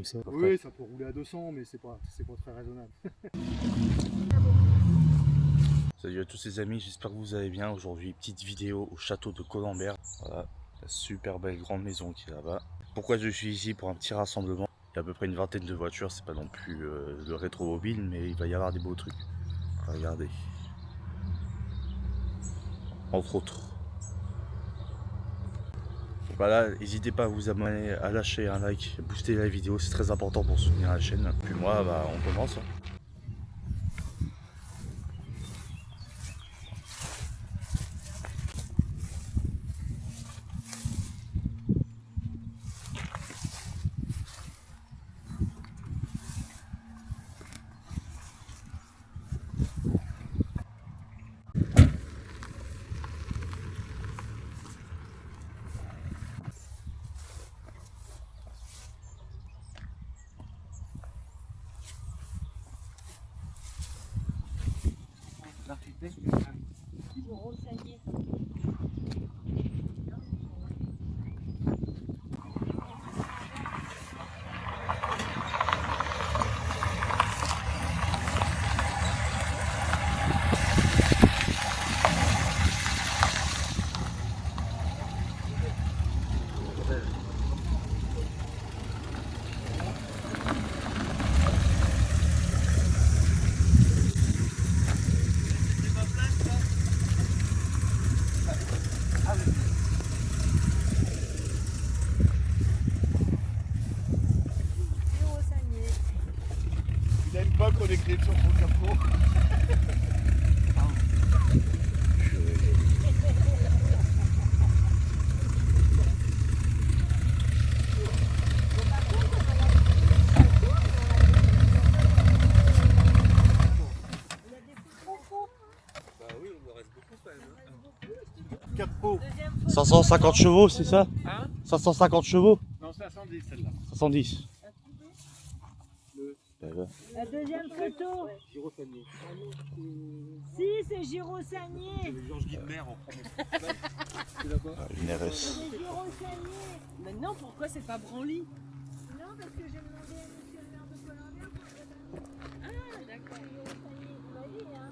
ça. Oui, ça peut rouler à 200, mais c'est pas très raisonnable. Salut à tous les amis, j'espère que vous allez bien. Aujourd'hui, petite vidéo au château de Colembert. Voilà, la super belle grande maison qui est là-bas. Pourquoi je suis ici? Pour un petit rassemblement. Il y a à peu près une vingtaine de voitures, c'est pas non plus le rétro-mobile, mais il va y avoir des beaux trucs. Regardez. Entre autres. Voilà, n'hésitez pas à vous abonner, à lâcher un like, booster la vidéo, c'est très important pour soutenir la chaîne. Puis moi, bah, on commence. Il aime pas qu'on écrive sur son capot. Bah oui, il me reste beaucoup quand même. 4 pots. 550 chevaux, c'est ça? Hein? 550 chevaux? Non, 510 celle-là. 510. La deuxième photo. Girofanier. Si, c'est Girosanier. Georges Guilmer en premier. C'est là-bas. Une RS. C'est Girosanier. Mais non, pourquoi c'est pas Branly? Non, parce que j'ai demandé à monsieur le maire de Colembert pour que Ah, d'accord. Girosanier. Tu m'as dit, hein?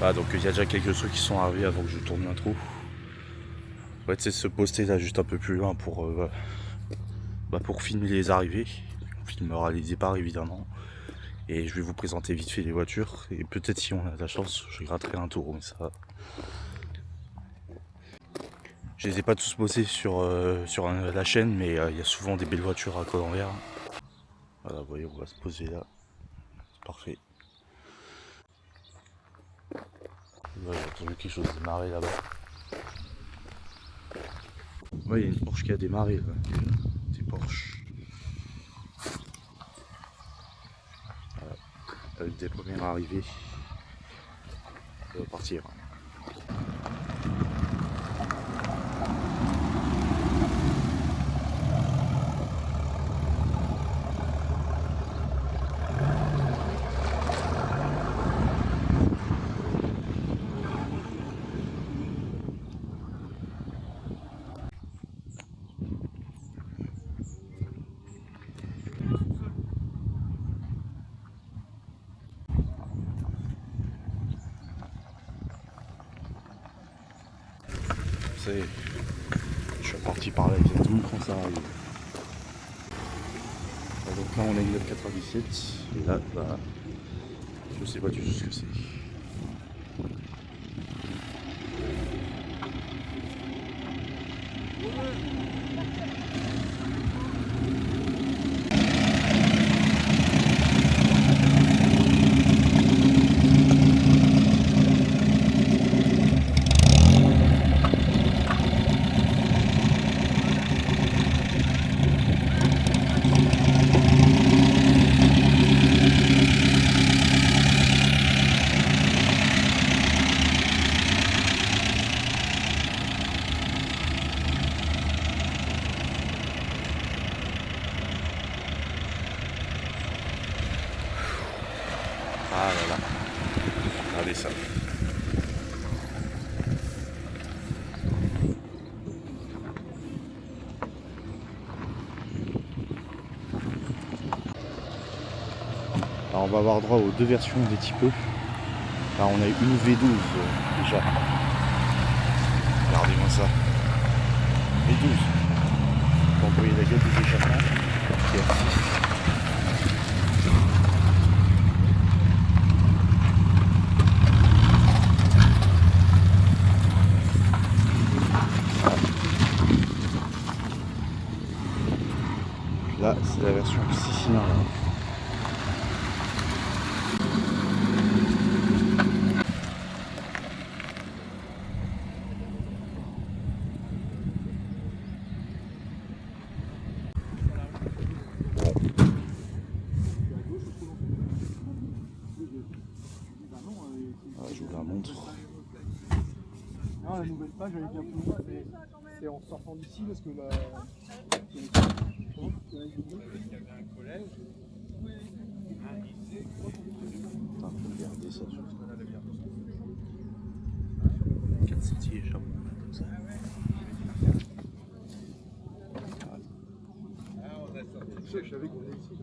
Ah, donc il y a déjà quelques trucs qui sont arrivés avant que je tourne l'intro. On va essayer de se poster là juste un peu plus loin pour filmer les arrivées. On filmera les départs évidemment. Et je vais vous présenter vite fait les voitures. Et peut-être si on a de la chance, je gratterai un tour. Mais ça... Je les ai pas tous postés sur la chaîne, mais il y a souvent des belles voitures à Colembert. Voilà, vous voyez, on va se poser là. C'est parfait. Ouais, j'ai entendu quelque chose démarrer là-bas. Ouais, il y a une Porsche qui a démarré là. Des Porsche. Voilà. Avec des premières arrivées. On va partir. Je suis parti par là exactement quand ça arrive. Donc là on est 997 et là bah, je sais pas du tout ce que c'est. là là. Regardez ça. Alors on va avoir droit aux deux versions des types. Là on a une V12 déjà. Regardez-moi ça. V12. Vous voyez la gueule des échappements. Là c'est la version 6 cylindres. Je vous la montre. Non, la nouvelle page, elle est bien plus loin. C'est en sortant d'ici parce que la. Regardez ça. 4 sentiers, genre, comme ça. Je savais qu'on est ici.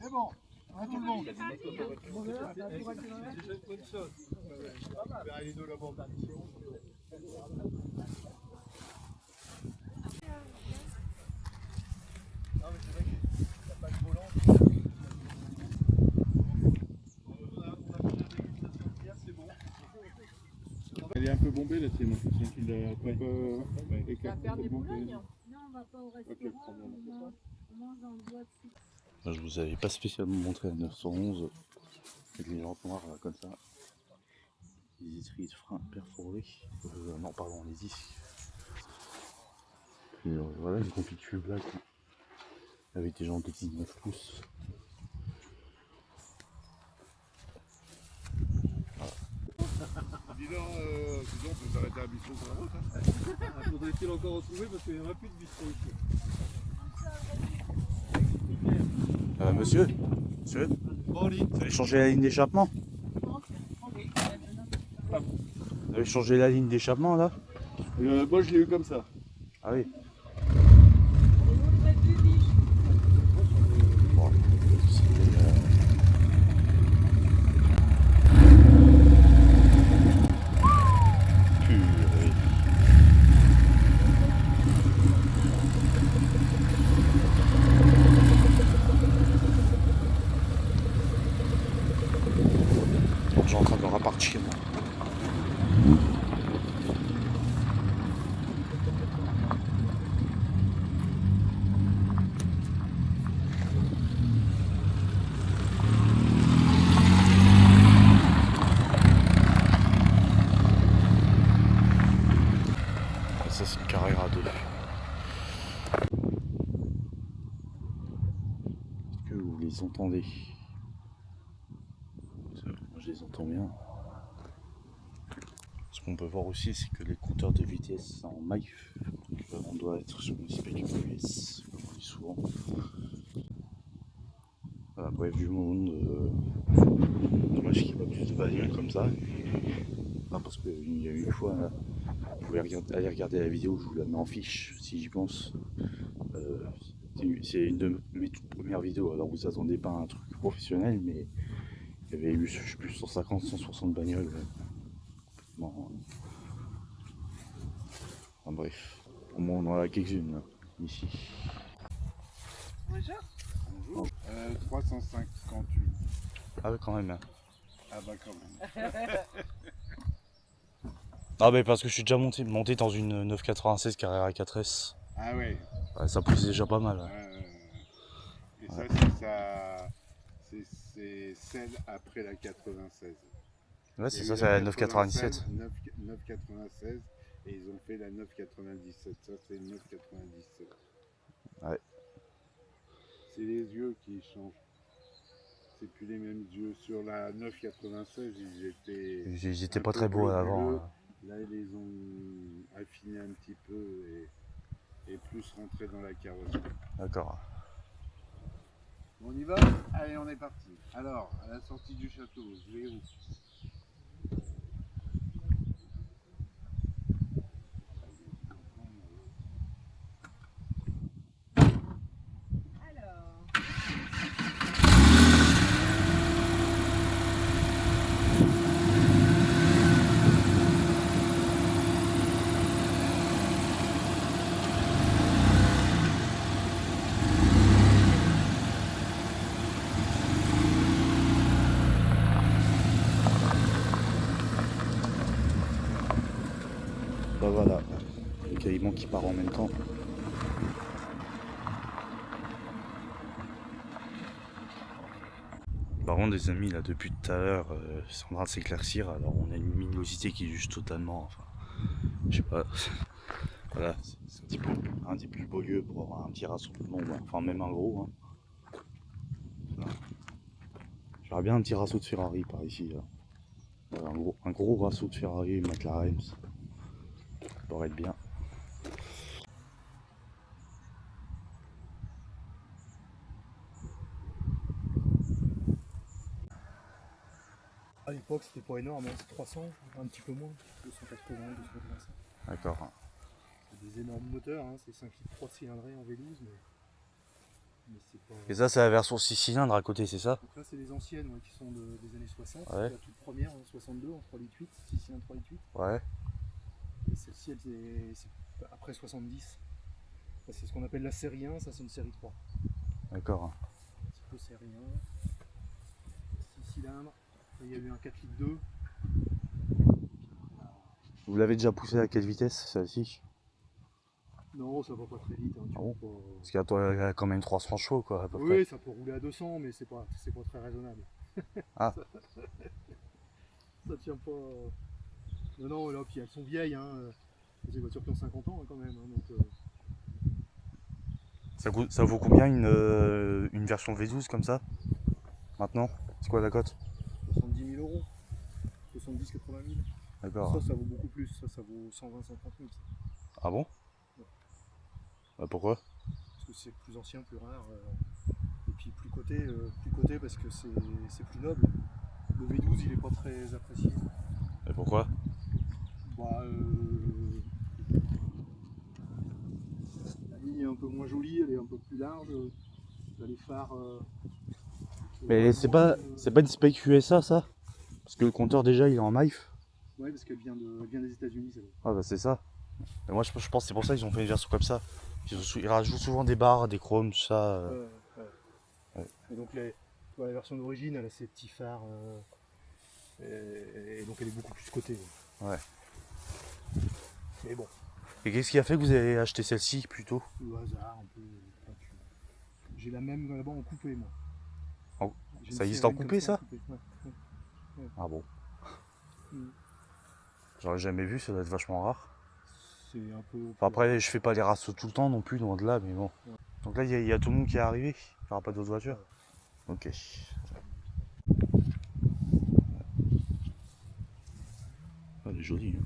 C'est bon, on a tout le monde. Les deux là-bas. Non mais c'est vrai qu'il n'y a pas de volant. C'est bon. Elle est un peu bombée la tienne, c'est qu'il l'a pas écarté. Non, on va pas au restaurant, on mange dans le bois dessus. Je vous avais pas spécialement montré la 911 avec les jantes noires là, comme ça. Les étriers de frein perforés. Non, pardon, les disques. Et voilà, les confiture là quoi. Avec des jantes de 19 pouces. Dis donc, on peut s'arrêter à un bistrot sur la route. Hein. Faudrait-il encore en trouver parce qu'il n'y en a plus de bistrot ici. Monsieur, Bon, vous avez changé la ligne d'échappement? Vous avez changé la ligne d'échappement là? moi je l'ai eu comme ça. Ah oui. Je suis en train de repartir. Ça c'est une carrière à deux. Est-ce que vous les entendez? Moi je les entends bien. Ce qu'on peut voir aussi, c'est que les compteurs de vitesse en MIFE, on doit être sur une spec US, comme on dit souvent. Voilà, bref, du monde, dommage qu'il n'y ait pas plus de bagnoles comme ça. Non, parce qu'il y a eu une fois, là, vous pouvez aller regarder la vidéo, je vous la mets en fiche si j'y pense. C'est une de mes toutes premières vidéos, alors vous attendez pas un truc professionnel, mais il y avait eu, je sais plus, 150, 160 bagnoles. Bon. Enfin, bref, au moins on en a quelques-unes ici. Bonjour. Bonjour. 358. Ah ouais, quand même. Ah bah quand même. Ah mais parce que je suis déjà monté dans une 996 Carrera 4S. Ah ouais. Ouais, ça pousse déjà pas mal. Ouais. Et ça, c'est ça. C'est celle après la 96. Ouais, Il y c'est a ça, eu c'est la 96, 997. 996 et ils ont fait la 997. Ça, c'est une 997. Ouais. C'est les yeux qui changent. C'est plus les mêmes yeux. Sur la 996, Ils étaient un pas peu très beaux bleu avant. bleu. Là, ils les ont affinés un petit peu et plus rentrés dans la carrosserie. D'accord. On y va? Allez, on est parti. Alors, à la sortie du château, je vais où? Alors, Bah voilà, le caïman qui part en même temps. Par contre les amis, là depuis tout à l'heure, c'est en train de s'éclaircir, alors on a une luminosité qui est juste totalement, enfin, je sais pas, voilà, c'est un des plus beaux lieux pour avoir un petit rassemblement, enfin même un gros. Hein. Voilà. J'aurais bien un petit rassaut de Ferrari par ici, là. Voilà, un gros rassaut de Ferrari, McLaren, ça pourrait être bien. À l'époque, c'était pas énorme, hein, c'est 300, un petit peu moins, 280, 285. D'accord. C'est des énormes moteurs, hein, c'est 5 litres 3 cylindrés en V12, mais c'est pas... Et ça c'est la version 6 cylindres à côté, c'est ça? Donc là, c'est les anciennes qui sont des années 60, Ouais. la toute première, en 62, en 3 litres 8, 6 cylindres 3 litres 8. Ouais. Et celle-ci, c'est après 70. Ça, c'est ce qu'on appelle la série 1, ça c'est une série 3. D'accord. Un petit peu série 1, 6 cylindres. Là, il y a eu un 4 litres 2. Vous l'avez déjà poussé à quelle vitesse celle-ci? Non, ça va pas très vite. Hein, tu Ah bon vois pas... Parce qu'elle a quand même 300 chevaux quoi à peu près. Oui, ça peut rouler à 200, mais c'est pas très raisonnable. Ah. Ça tient pas. Non, non, là, puis elles sont vieilles, hein. C'est des voitures qui ont 50 ans hein, quand même. Hein, donc, Ça vaut combien une version V12 comme ça? Maintenant? C'est quoi la cote? 70 000 euros. 70 80 000. D'accord. Ça vaut beaucoup plus. Ça vaut 120 130 000. Ah bon? Ouais. Bah pourquoi? Parce que c'est plus ancien, plus rare. Et puis plus coté parce que c'est plus noble. Le V12 il est pas très apprécié. Et pourquoi? Bah, la ligne est un peu moins jolie, elle est un peu plus large. T'as les phares. Mais c'est pas une spec USA ça? Parce que le compteur déjà il est en MIF. Ouais, parce qu'elle vient des États-Unis, celle-là. Ah bah c'est ça. Mais moi je pense que c'est pour ça qu'ils ont fait une version comme ça. Ils rajoutent souvent des barres, des chromes, tout ça. Ouais. Et donc la version d'origine, elle a ses petits phares. Et donc elle est beaucoup plus cotée. Ouais. Mais bon, Et qu'est-ce qui a fait que vous avez acheté celle-ci plutôt? le hasard un peu. J'ai la même là-bas en coupé, moi. J'ai Ça une existe en série comme coupé, ça? en coupé, ouais. Ah bon? Mm. J'aurais jamais vu, ça doit être vachement rare. C'est un peu. Enfin, après, je fais pas les rassos tout le temps non plus, loin de là, mais bon. Ouais. Donc là, il y a tout le monde qui est arrivé. Il n'y aura pas d'autres voitures. Ok. Ah, elle est jolie. Hein.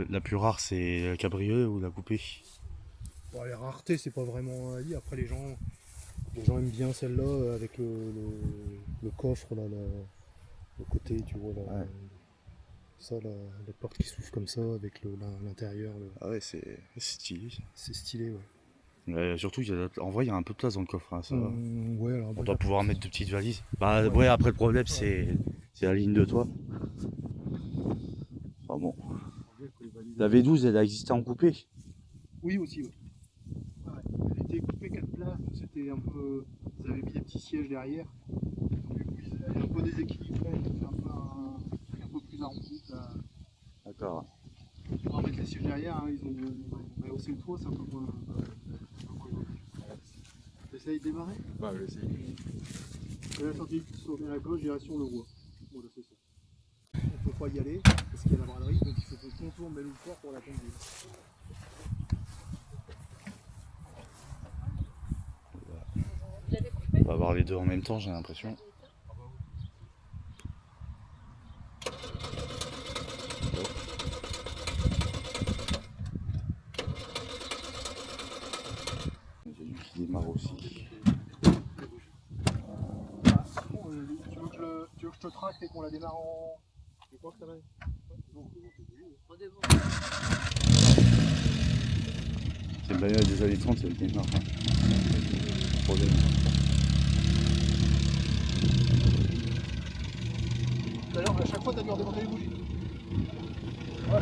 La plus rare, c'est la cabriolet ou la coupée? Bon, les raretés, c'est pas vraiment à dire. Après, les gens aiment bien celle-là avec le coffre, là, le côté, tu vois, là, Ouais. ça, la porte qui s'ouvre comme ça avec l'intérieur. Ah ouais, c'est stylé. C'est stylé, ouais. Surtout, en vrai, il y a un peu de place dans le coffre. Hein, ça va. Ouais, alors, On doit pouvoir mettre de petites valises. Bah Ouais. ouais, après le problème, c'est la ligne de toit. Enfin bon. La V12, elle a existé en coupé. Oui, aussi, ouais. Ouais, elle était coupée 4 places, c'était un peu. Ils avaient mis des petits sièges derrière. Du coup, elle est un peu déséquilibrée, elle fait un peu un prise à rencontre là. D'accord. On va mettre les sièges derrière, hein, ils ont rehaussé le toit, c'est un peu moins. T'essayes de démarrer? Bah, je vais essayer. Et la sortie sur la gauche, direction le roi. Voilà, c'est ça. On peut pas y aller parce qu'il y a la braderie, donc il faut qu'on contourne le port pour la conduire. On va avoir les deux en même temps, j'ai l'impression. J'ai vu qu'il démarre aussi. Tu veux que je te tracte et qu'on la démarre en. Je crois que ça va. C'est une bagnole des années 30, elle démarre. Hein. Problème. D'ailleurs, à chaque fois, t'as dû redémonter les bougies. Ouais,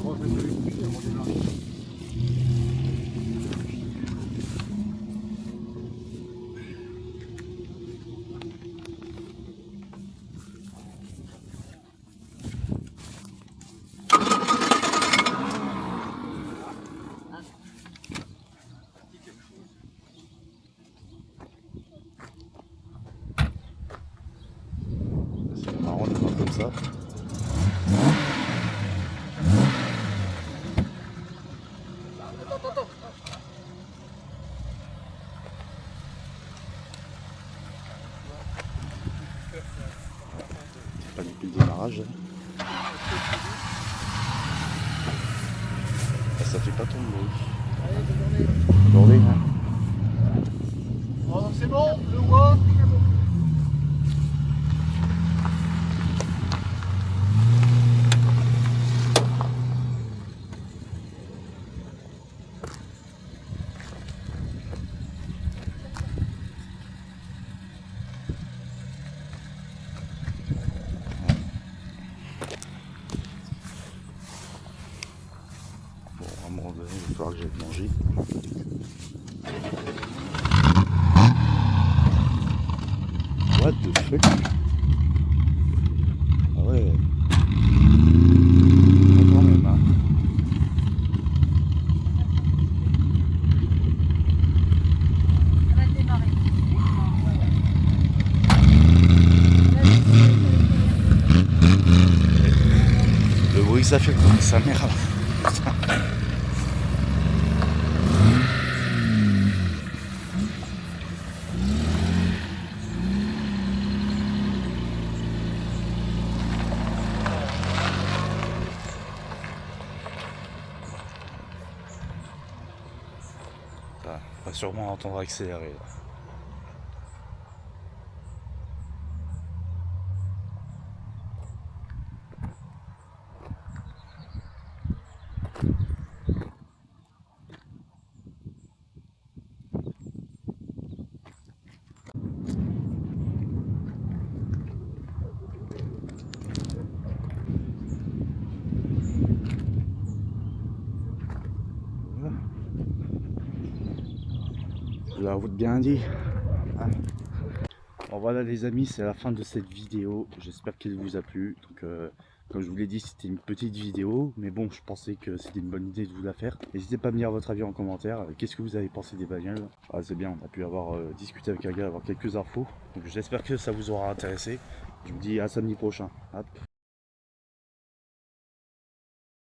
bon, je vais mettre les bougies avant de démarrer. C'est marrant de voir comme ça. Pas depuis le démarrage. Ah, ça fait pas ton bruit. Allez, bonne journée. Bonne journée, hein. Oh, c'est bon, le roi. Bon, à un moment donné, il va falloir que j'aille manger. What the fuck? Ah ouais. Ah, quand même, hein. Ça va démarrer. Le bruit que ça fait comme sa mère. Putain. On va sûrement entendre accélérer là. La route bien dit. Hein. Bon voilà les amis, c'est la fin de cette vidéo. J'espère qu'elle vous a plu. Donc comme je vous l'ai dit, c'était une petite vidéo, mais bon, je pensais que c'était une bonne idée de vous la faire. N'hésitez pas à me dire votre avis en commentaire. Qu'est-ce que vous avez pensé des bagnoles? Ah, c'est bien, on a pu avoir discuté avec un gars, avoir quelques infos. Donc j'espère que ça vous aura intéressé. Je vous dis à samedi prochain. Hop.